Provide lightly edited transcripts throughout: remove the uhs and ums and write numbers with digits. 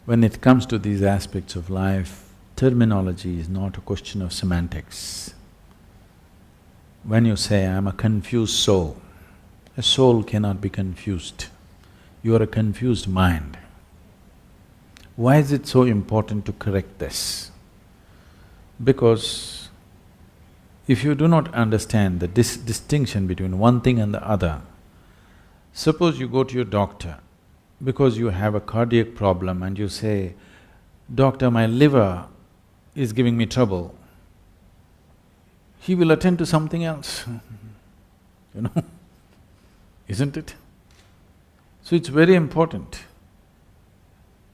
When it comes to these aspects of life, terminology is not a question of semantics. When you say, I'm a confused soul, a soul cannot be confused. You are a confused mind. Why is it so important to correct this? Because if you do not understand the distinction between one thing and the other, suppose you go to your doctor because you have a cardiac problem and you say, "Doctor, my liver is giving me trouble." He will attend to something else, you know, isn't it? So it's very important.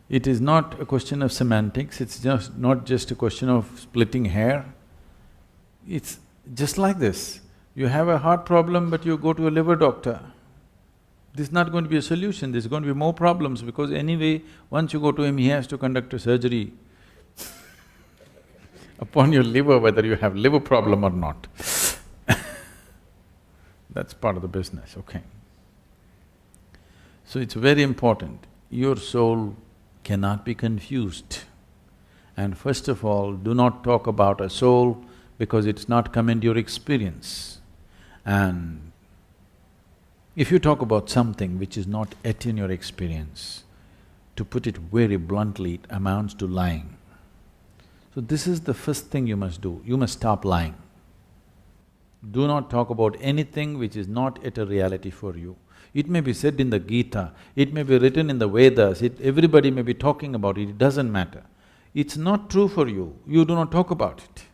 It is not a question of semantics, it's just not just a question of splitting hair. It's just like this. You have a heart problem but you go to a liver doctor. This is not going to be a solution, there's going to be more problems because anyway, once you go to him, he has to conduct a surgery upon your liver, whether you have liver problem or not. That's part of the business, okay. So it's very important, your soul cannot be confused. And first of all, do not talk about a soul because it's not come into your experience. And if you talk about something which is not yet in your experience, to put it very bluntly, it amounts to lying. So this is the first thing you must do, you must stop lying. Do not talk about anything which is not yet a reality for you. It may be said in the Gita, it may be written in the Vedas, everybody may be talking about it, it doesn't matter. It's not true for you, you do not talk about it.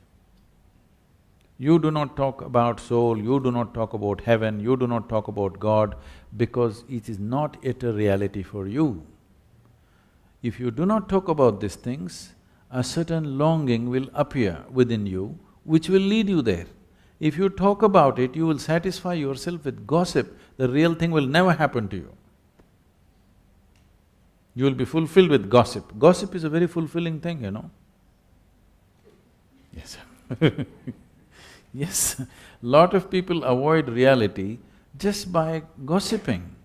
You do not talk about soul, you do not talk about heaven, you do not talk about God because it is not yet a reality for you. If you do not talk about these things, a certain longing will appear within you which will lead you there. If you talk about it, you will satisfy yourself with gossip, the real thing will never happen to you. You will be fulfilled with gossip. Gossip is a very fulfilling thing, you know. Yes. Yes, lot of people avoid reality just by gossiping.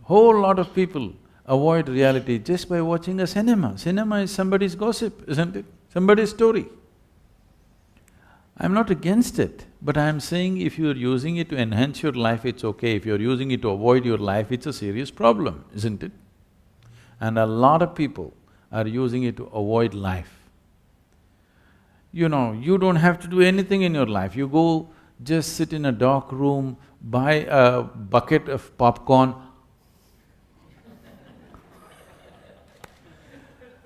Whole lot of people avoid reality just by watching a cinema. Cinema is somebody's gossip, isn't it? Somebody's story. I'm not against it, but I'm saying if you're using it to enhance your life, it's okay. If you're using it to avoid your life, it's a serious problem, isn't it? And a lot of people are using it to avoid life. You know, you don't have to do anything in your life, you go just sit in a dark room, buy a bucket of popcorn.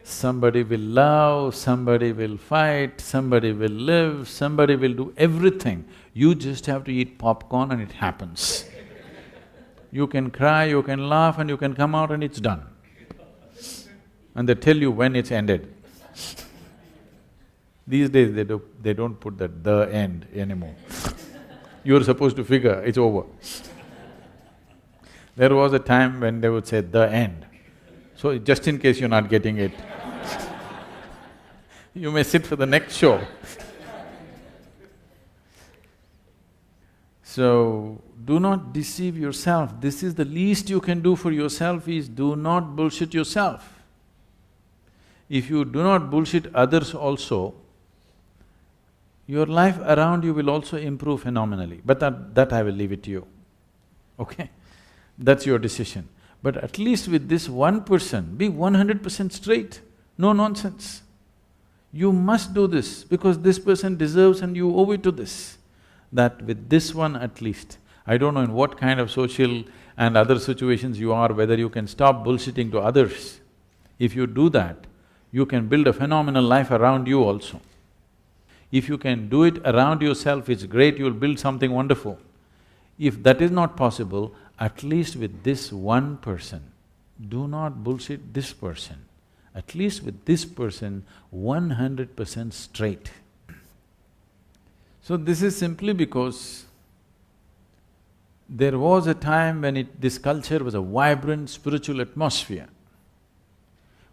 Somebody will love, somebody will fight, somebody will live, somebody will do everything. You just have to eat popcorn and it happens. You can cry, you can laugh and you can come out and it's done. And they tell you when it's ended. These days they don't put that "the end" anymore. You're supposed to figure, it's over. There was a time when they would say "the end." So just in case you're not getting it, you may sit for the next show. So, do not deceive yourself. This is the least you can do for yourself is do not bullshit yourself. If you do not bullshit others also, your life around you will also improve phenomenally, but that I will leave it to you, okay? That's your decision. But at least with this one person, be 100% straight, no nonsense. You must do this because this person deserves and you owe it to this. That with this one at least, I don't know in what kind of social and other situations you are, whether you can stop bullshitting to others. If you do that, you can build a phenomenal life around you also. If you can do it around yourself, it's great, you'll build something wonderful. If that is not possible, at least with this one person, do not bullshit this person. At least with this person, 100% straight. So this is simply because there was a time when this culture was a vibrant spiritual atmosphere.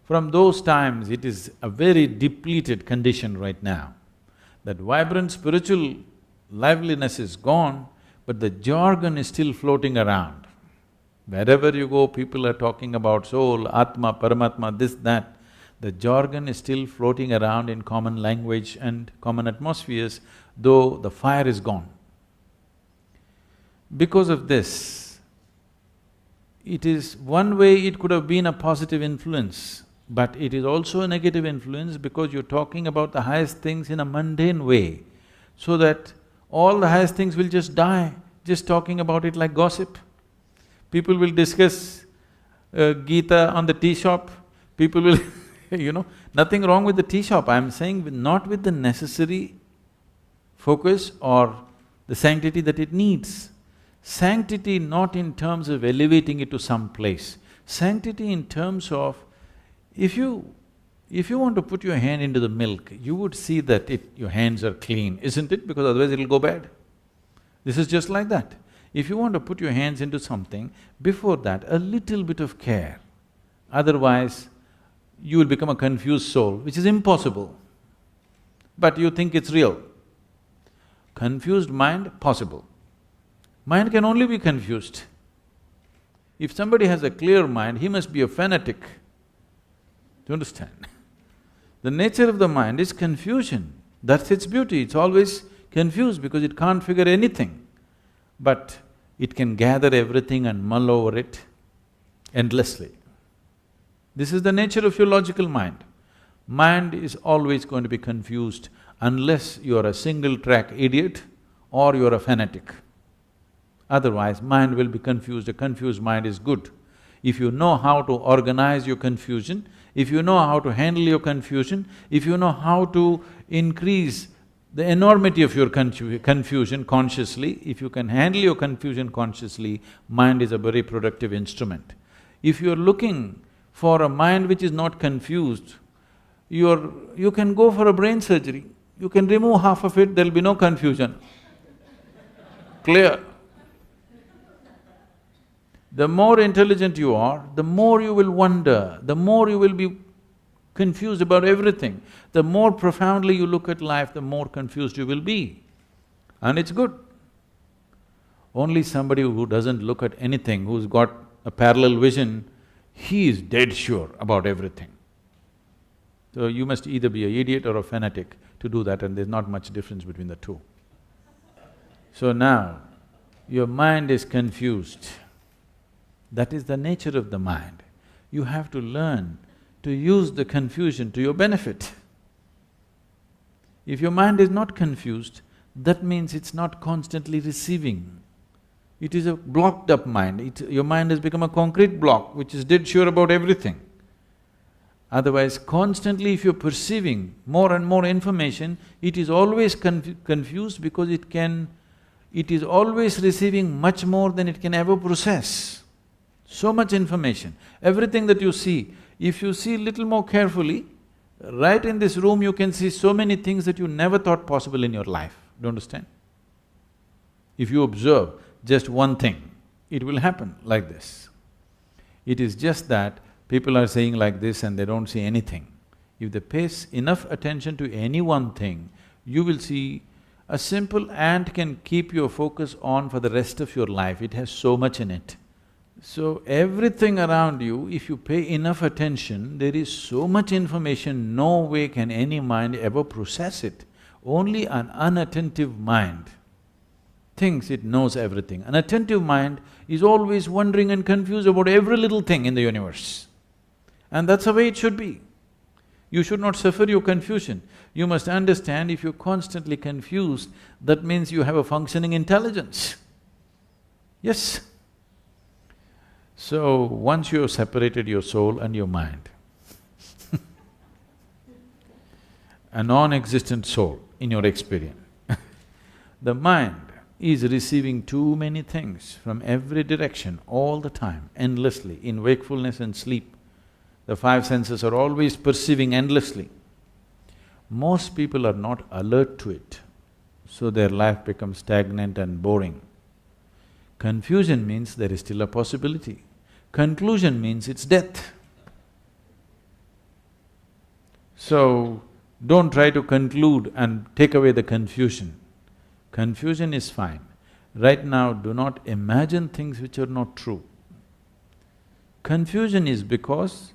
From those times, it is a very depleted condition right now. That vibrant spiritual liveliness is gone, but the jargon is still floating around. Wherever you go, people are talking about soul, Atma, Paramatma, this, that. The jargon is still floating around in common language and common atmospheres, though the fire is gone. Because of this, it is one way it could have been a positive influence, but it is also a negative influence because you're talking about the highest things in a mundane way, so that all the highest things will just die, just talking about it like gossip. People will discuss Gita on the tea shop, people will nothing wrong with the tea shop, I'm saying not with the necessary focus or the sanctity that it needs. Sanctity not in terms of elevating it to some place, sanctity in terms of if you want to put your hand into the milk, you would see that your hands are clean, isn't it? Because otherwise it'll go bad. This is just like that. If you want to put your hands into something, before that, a little bit of care. Otherwise, you will become a confused soul, which is impossible. But you think it's real. Confused mind, possible. Mind can only be confused. If somebody has a clear mind, he must be a fanatic. Do you understand? The nature of the mind is confusion. That's its beauty, it's always confused because it can't figure anything. But it can gather everything and mull over it endlessly. This is the nature of your logical mind. Mind is always going to be confused unless you're a single-track idiot or you're a fanatic. Otherwise, mind will be confused. A confused mind is good. If you know how to organize your confusion, if you know how to handle your confusion, if you know how to increase the enormity of your confusion consciously, if you can handle your confusion consciously, mind is a very productive instrument. If you're looking for a mind which is not confused, you can go for a brain surgery. You can remove half of it, there'll be no confusion. Clear? The more intelligent you are, the more you will wonder, the more you will be confused about everything. The more profoundly you look at life, the more confused you will be. And it's good. Only somebody who doesn't look at anything, who's got a parallel vision, he is dead sure about everything. So you must either be an idiot or a fanatic to do that, and there's not much difference between the two. So now, your mind is confused. That is the nature of the mind. You have to learn to use the confusion to your benefit. If your mind is not confused, that means it's not constantly receiving. It is a blocked up mind. Your mind has become a concrete block which is dead sure about everything. Otherwise, constantly if you're perceiving more and more information, it is always confused because it is always receiving much more than it can ever process. So much information. Everything that you see, if you see little more carefully, right in this room you can see so many things that you never thought possible in your life. Do you understand? If you observe just one thing, it will happen like this. It is just that people are saying like this and they don't see anything. If they pay enough attention to any one thing, you will see a simple ant can keep your focus on for the rest of your life. It has so much in it. So everything around you, if you pay enough attention, there is so much information, no way can any mind ever process it. Only an unattentive mind thinks it knows everything. An attentive mind is always wondering and confused about every little thing in the universe. And that's the way it should be. You should not suffer your confusion. You must understand if you're constantly confused, that means you have a functioning intelligence. Yes. So, once you have separated your soul and your mind, a non-existent soul in your experience, the mind is receiving too many things from every direction all the time, endlessly, in wakefulness and sleep. The five senses are always perceiving endlessly. Most people are not alert to it, so their life becomes stagnant and boring. Confusion means there is still a possibility. Conclusion means it's death. So, don't try to conclude and take away the confusion. Confusion is fine. Right now, do not imagine things which are not true. Confusion is because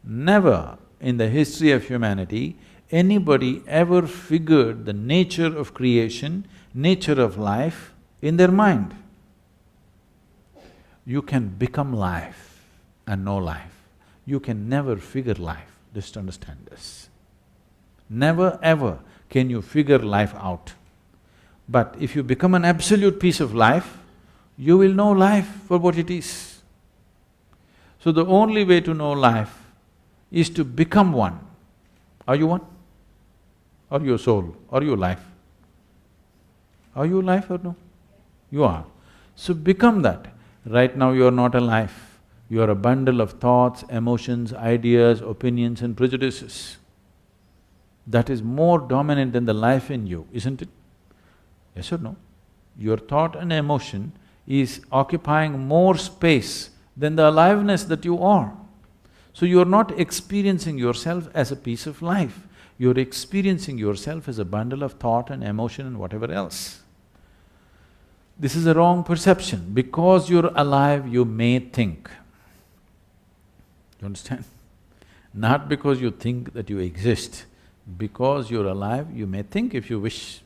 never in the history of humanity anybody ever figured the nature of creation, nature of life in their mind. You can become life and know life. You can never figure life, just understand this. Never ever can you figure life out. But if you become an absolute piece of life, you will know life for what it is. So the only way to know life is to become one. Are you one? Are you a soul? Are you life? Are you life or no? You are. So become that. Right now you are not a life. You are a bundle of thoughts, emotions, ideas, opinions and prejudices. That is more dominant than the life in you, isn't it? Yes or no? Your thought and emotion is occupying more space than the aliveness that you are. So you are not experiencing yourself as a piece of life, you are experiencing yourself as a bundle of thought and emotion and whatever else. This is a wrong perception. Because you're alive, you may think. You understand? Not because you think that you exist. Because you're alive, you may think if you wish.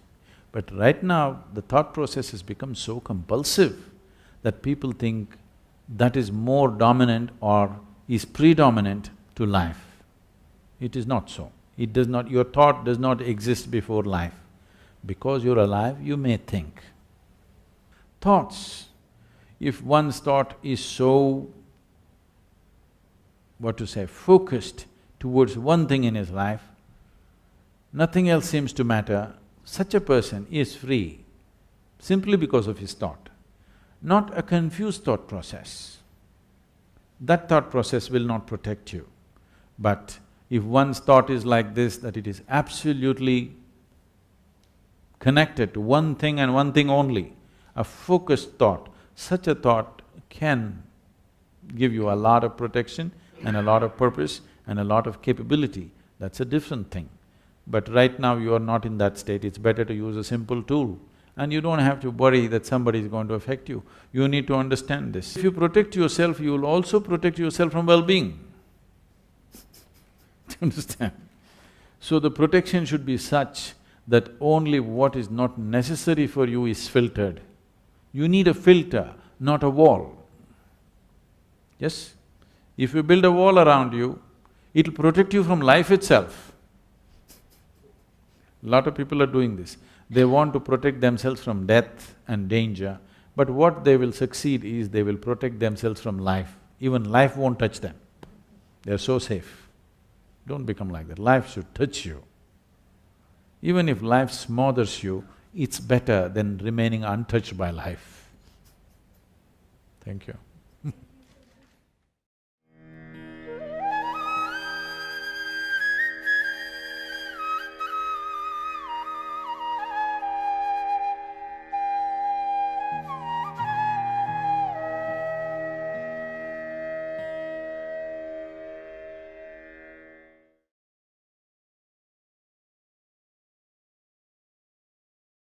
But right now, the thought process has become so compulsive that people think that is more dominant or is predominant to life. It is not so. It does not… your thought does not exist before life. Because you're alive, you may think. Thoughts, if one's thought is so, focused towards one thing in his life, nothing else seems to matter, such a person is free simply because of his thought, not a confused thought process. That thought process will not protect you. But if one's thought is like this, that it is absolutely connected to one thing and one thing only, a focused thought, such a thought can give you a lot of protection and a lot of purpose and a lot of capability. That's a different thing. But right now you are not in that state, it's better to use a simple tool. And you don't have to worry that somebody is going to affect you. You need to understand this. If you protect yourself, you will also protect yourself from well-being. Do you understand? So the protection should be such that only what is not necessary for you is filtered. You need a filter, not a wall. Yes? If you build a wall around you, it'll protect you from life itself. Lot of people are doing this. They want to protect themselves from death and danger, but what they will succeed is they will protect themselves from life. Even life won't touch them. They're so safe. Don't become like that. Life should touch you. Even if life smothers you, it's better than remaining untouched by life. Thank you.